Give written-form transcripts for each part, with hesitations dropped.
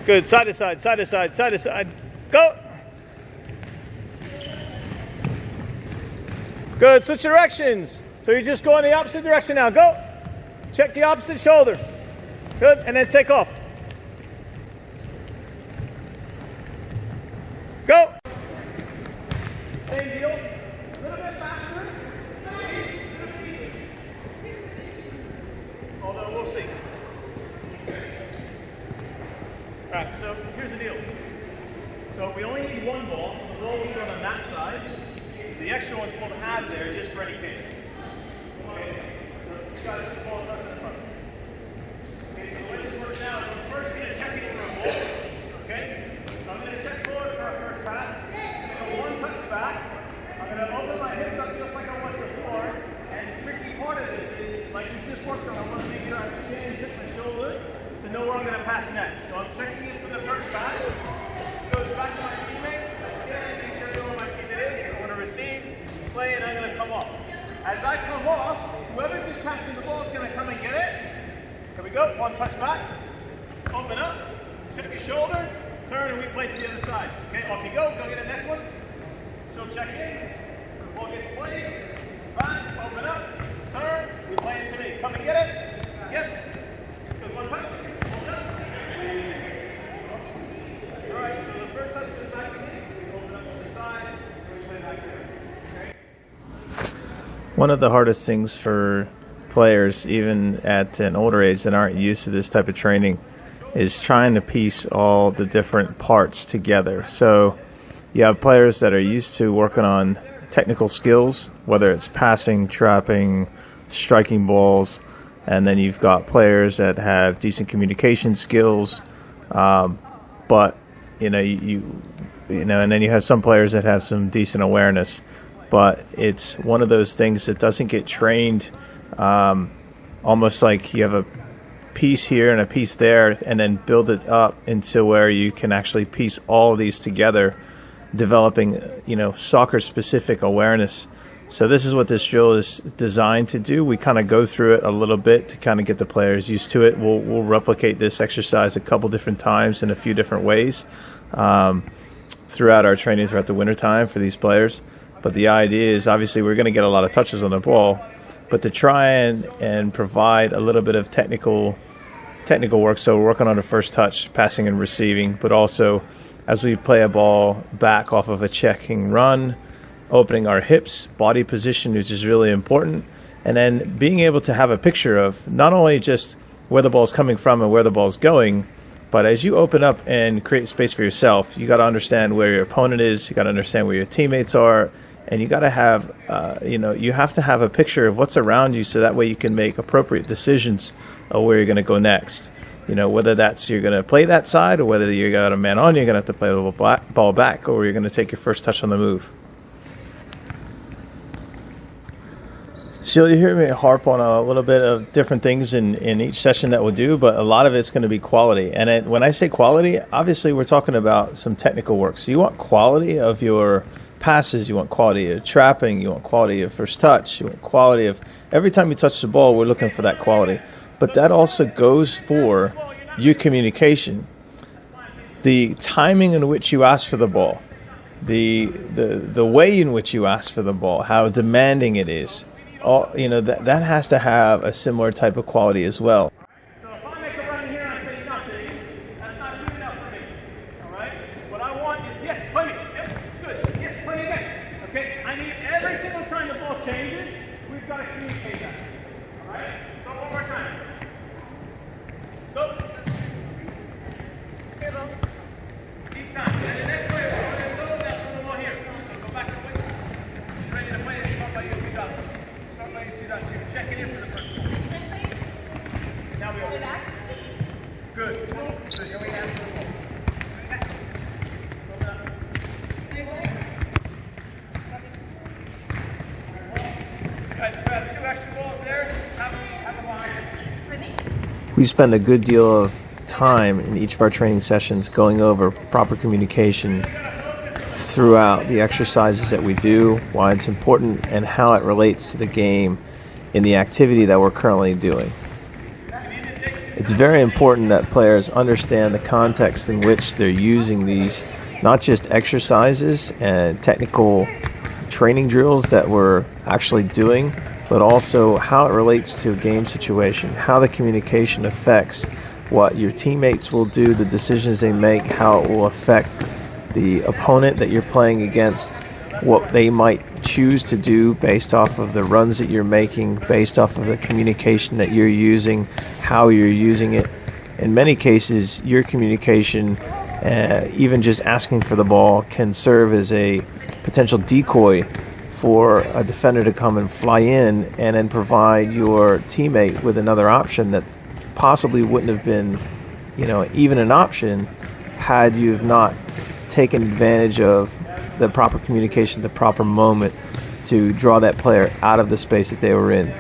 Good, side to side, side to side, side to side. Go. Good, switch directions. So you just go in the opposite direction now. Go. Check the opposite shoulder. Good, and then take off. Go. Same deal. A little bit faster. Although we'll see. All right, so here's the deal. So we only need one ball, so the ball will start on that side. The extra one's we'll have there just for any case. Okay, so this guy's the ball starts in front. Okay, so the way this works now is I'm first going to check it for a ball. Okay? So I'm going to check forward for our first pass. I'm going to go one touch back. I'm going to open my hips up just like I was before. And the tricky part of this is, like we just worked on, I want to make sure I stand and hit my shoulder to know where I'm going to pass next. So I'm checking it for the first pass. It goes back to my teammate. I stand, make sure I know where my teammate is. I'm going to receive, play, and I'm going to come off. As I come off, whoever just passed me the ball is going to come and get it. Here we go. One touch back. Open up. Check your shoulder. Turn, and we play to the other side. Okay, off you go. Go get the next one. So check in. The ball gets played. Back. Open up. Turn. We play it to me. Come and get it. Yes. Good. One touch. Alright, so the first touch is back to me. Open up to the side, and we play back there. Okay? One of the hardest things for players, even at an older age that aren't used to this type of training, is trying to piece all the different parts together. So you have players that are used to working on technical skills, whether it's passing, trapping, striking balls, and then you've got players that have decent communication skills, but and then you have some players that have some decent awareness. But it's one of those things that doesn't get trained, almost like you have a piece here and a piece there, and then build it up into where you can actually piece all of these together, developing, soccer-specific awareness. So this is what this drill is designed to do. We kind of go through it a little bit to kind of get the players used to it. We'll replicate this exercise a couple different times in a few different ways throughout our training throughout the wintertime for these players. But the idea is, obviously, we're going to get a lot of touches on the ball, but to try and provide a little bit of technical work. So we're working on the first touch, passing and receiving, but also as we play a ball back off of a checking run, opening our hips, body position, which is really important, and then being able to have a picture of not only just where the ball's coming from and where the ball's going, but as you open up and create space for yourself, you got to understand where your opponent is, you got to understand where your teammates are, and you got to have, you have to have a picture of what's around you so that way you can make appropriate decisions of where you're going to go next. Whether that's you're going to play that side or whether you got a man on, you're going to have to play the ball back, or you're going to take your first touch on the move. So you hear me harp on a little bit of different things in each session that we'll do, but a lot of it's going to be quality. And when I say quality, obviously we're talking about some technical work. So you want quality of your passes, you want quality of trapping, you want quality of first touch, you want quality of every time you touch the ball, we're looking for that quality. But that also goes for your communication, the timing in which you ask for the ball, the way in which you ask for the ball, how demanding it is. That has to have a similar type of quality as well. So if I make a run here and I say nothing, that's not good enough for me. All right? What I want is, yes, play me. Yep, good. Yes, play me again. Okay? I need every single changes, we've got to communicate that. All right? So one more time. Go. Here, go. Each time. And the next player, when it's all, that's when the ball here. So go back to the wings. Ready to play it, start by your 2 dots. Start by your 2 dots. You're checking in for the first one. And now we open. Good. Good. Here we ask for the ball. Open up. Guys, grab 2 extra balls there. Have them behind you. We spend a good deal of time in each of our training sessions going over proper communication throughout the exercises that we do, why it's important, and how it relates to the game in the activity that we're currently doing. It's very important that players understand the context in which they're using these, not just exercises and technical training drills that we're actually doing, but also how it relates to a game situation, how the communication affects what your teammates will do, the decisions they make, how it will affect the opponent that you're playing against, what they might choose to do based off of the runs that you're making, based off of the communication that you're using, how you're using it. In many cases, your communication, even just asking for the ball, can serve as a potential decoy for a defender to come and fly in and then provide your teammate with another option that possibly wouldn't have been, even an option had you have not taken advantage of the proper communication, the proper moment to draw that player out of the space that they were in.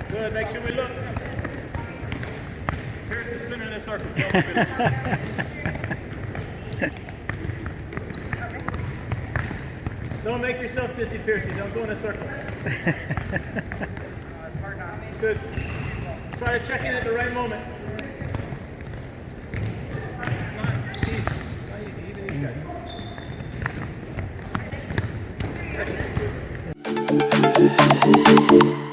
Good, make sure we look. Pierce is spinning in a circle. Don't make yourself dizzy, Piercy. Don't go in a circle. Good. Try to check in at the right moment. It's not easy. It's not easy, even these guys. That should be good. Thank you.